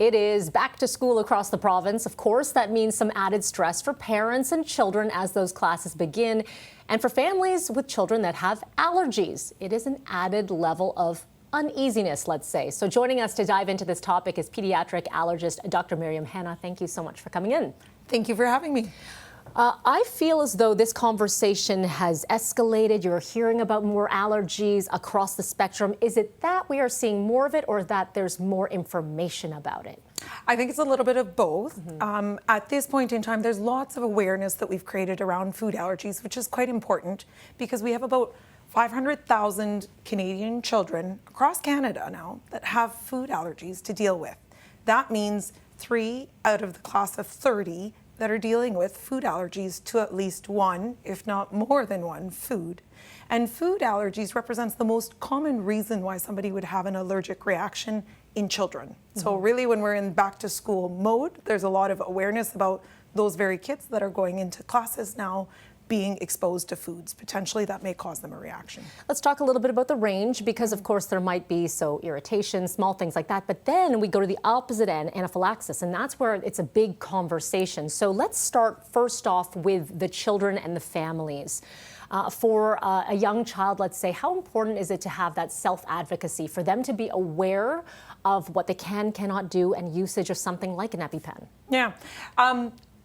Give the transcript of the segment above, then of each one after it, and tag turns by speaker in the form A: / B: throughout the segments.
A: It is back to school across the province. Of course, that means some added stress for parents and children as those classes begin. And for families with children that have allergies, it is an added level of uneasiness, let's say. So joining us to dive into this topic is pediatric allergist Dr. Mariam Hanna. Thank you so much for coming in.
B: Thank you for having me.
A: I feel as though this conversation has escalated. You're hearing about more allergies across the spectrum. Is it that we are seeing more of it, or that there's more information about it?
B: I think it's a little bit of both. At this point in time, there's lots of awareness that we've created around food allergies, which is quite important because we have about 500,000 Canadian children across Canada now that have food allergies to deal with. That means 3 out of the class of 30 that are dealing with food allergies to at least one, if not more than one, food. And food allergies represents the most common reason why somebody would have an allergic reaction in children. So really, when we're in back to school mode, there's a lot of awareness about those very kids that are going into classes now being exposed to foods potentially that may cause them a reaction.
A: Let's talk a little bit about the range, because of course there might be irritation, small things like that, but then we go to the opposite end, anaphylaxis, and that's where it's a big conversation. So let's start first off with the children and the families. For a young child, let's say, how important is it to have that self-advocacy, for them to be aware of what they cannot do, and usage of something like an EpiPen?
B: Yeah.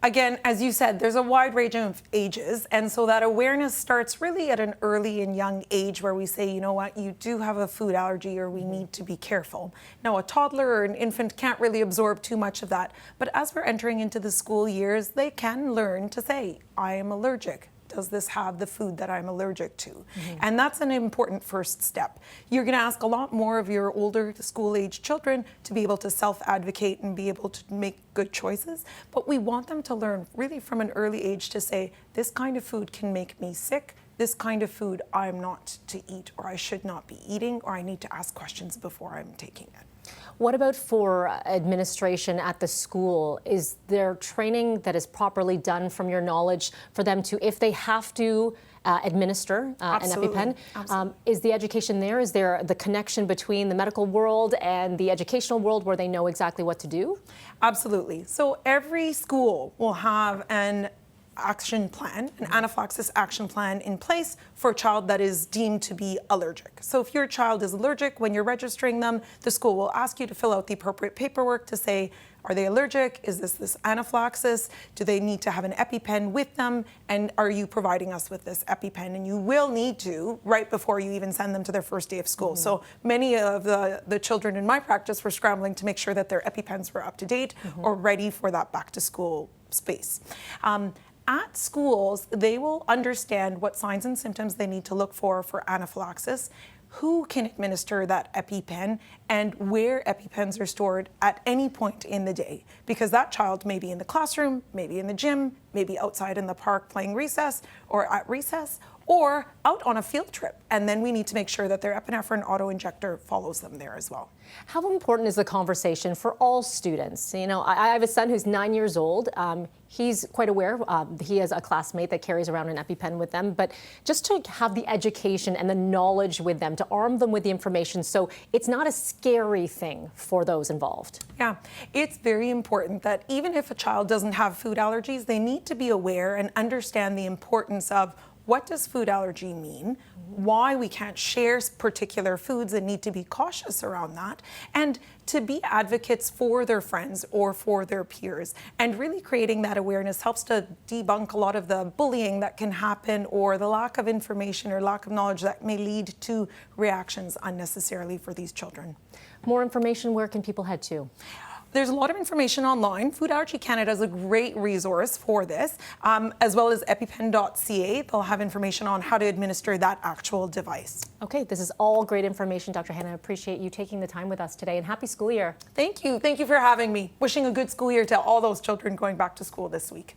B: Again, as you said, there's a wide range of ages, and so that awareness starts really at an early and young age where we say, you know what, you do have a food allergy or we need to be careful. Now, a toddler or an infant can't really absorb too much of that, but as we're entering into the school years, they can learn to say, I am allergic. Does this have the food that I'm allergic to? And that's an important first step. You're going to ask a lot more of your older school-age children to be able to self-advocate and be able to make good choices, but we want them to learn really from an early age to say, this kind of food can make me sick, this kind of food I'm not to eat, or I should not be eating, or I need to ask questions before I'm taking it.
A: What about for administration at the school? Is there training that is properly done, from your knowledge, for them to, if they have to administer an EpiPen? Is the education there? Is there the connection between the medical world and the educational world where they know exactly what to do?
B: Absolutely. So every school will have an action plan, an anaphylaxis action plan in place for a child that is deemed to be allergic. So if your child is allergic, when you're registering them, the school will ask you to fill out the appropriate paperwork to say, are they allergic? Is this anaphylaxis? Do they need to have an EpiPen with them? And are you providing us with this EpiPen? And you will need to right before you even send them to their first day of school. So many of the children in my practice were scrambling to make sure that their EpiPens were up to date or ready for that back to school space. At schools, they will understand what signs and symptoms they need to look for anaphylaxis, who can administer that EpiPen, and where EpiPens are stored at any point in the day. Because that child may be in the classroom, maybe in the gym, maybe outside in the park playing recess, or at recess, or out on a field trip. And then we need to make sure that their epinephrine auto-injector follows them there as well.
A: How important is the conversation for all students? You know, I have a son who's 9 years old. He's quite aware. He has a classmate that carries around an EpiPen with them, but just to have the education and the knowledge with them, to arm them with the information so it's not a scary thing for those involved.
B: Yeah, it's very important that even if a child doesn't have food allergies, they need to be aware and understand the importance of what does food allergy mean, why we can't share particular foods and need to be cautious around that, and to be advocates for their friends or for their peers. And really creating that awareness helps to debunk a lot of the bullying that can happen, or the lack of information or lack of knowledge that may lead to reactions unnecessarily for these children.
A: More information, where can people head to?
B: There's a lot of information online. Food Allergy Canada is a great resource for this, as well as epipen.ca. They'll have information on how to administer that actual device.
A: Okay, this is all great information, Dr. Hanna. I appreciate you taking the time with us today, and happy school year.
B: Thank you. Thank you for having me. Wishing a good school year to all those children going back to school this week.